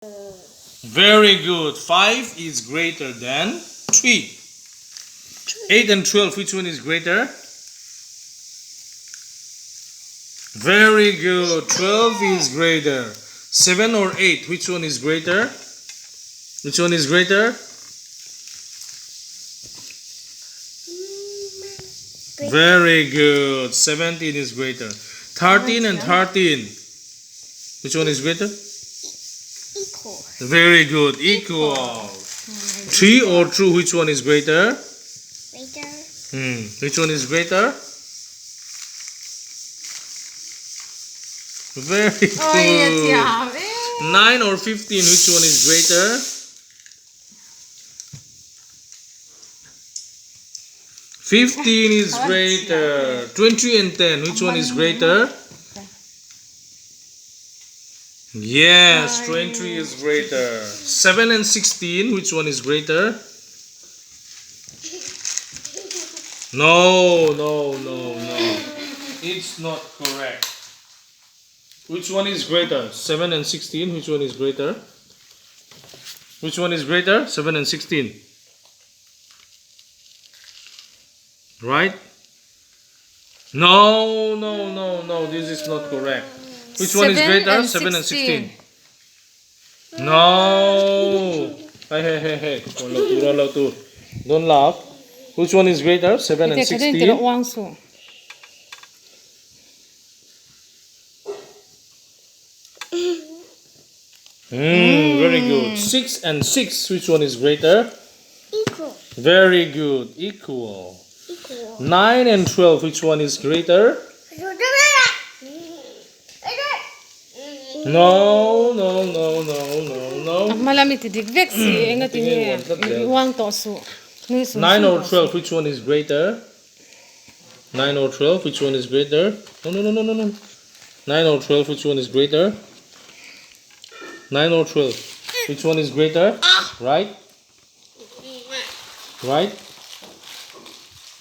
Very good. 5 is greater than 3. 8 and 12, which one is greater? Very good. 12 is greater. 7 or 8, which one is greater? Which one is greater? Very good. 17 is greater. 13 and 13, which one is greater? Equal. Very good. Equal. 3 or 2, which one is greater? Greater. Which one is greater? Very good. 9 or 15, which one is greater? 15 is greater. 20 and 10, which one is greater? Yes, 20 is greater. 7 and 16, which one is greater? No. It's not correct. Which one is greater? 7 and 16, which one is greater? Which one is greater? 7 and 16. Right? No. This is not correct. Which one is greater? 7 and 16. No. Hey. Don't laugh. Which one is greater? 7 and 16. Very good. 6 and 6. Which one is greater? Equal. Very good. Equal. 9 and 12. Which one is greater? No. Malamit dik veksi enga tingi iwang tosu. 9 or 12. Which one is greater? 9 or 12. Which one is greater? No. 9 or 12. Which one is greater? 9 or 12. Which one is greater? Right?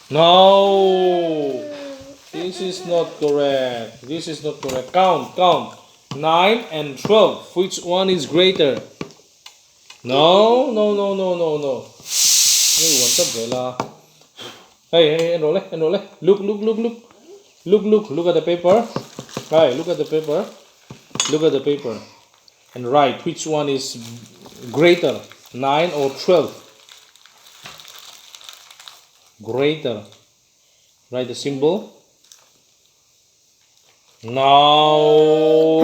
No. This is not correct. Count. 9 and 12. Which one is greater? No. Hey, enroll. Look at the paper. Right, look at the paper. And write which one is greater, 9 or 12. Greater. Write the symbol. No.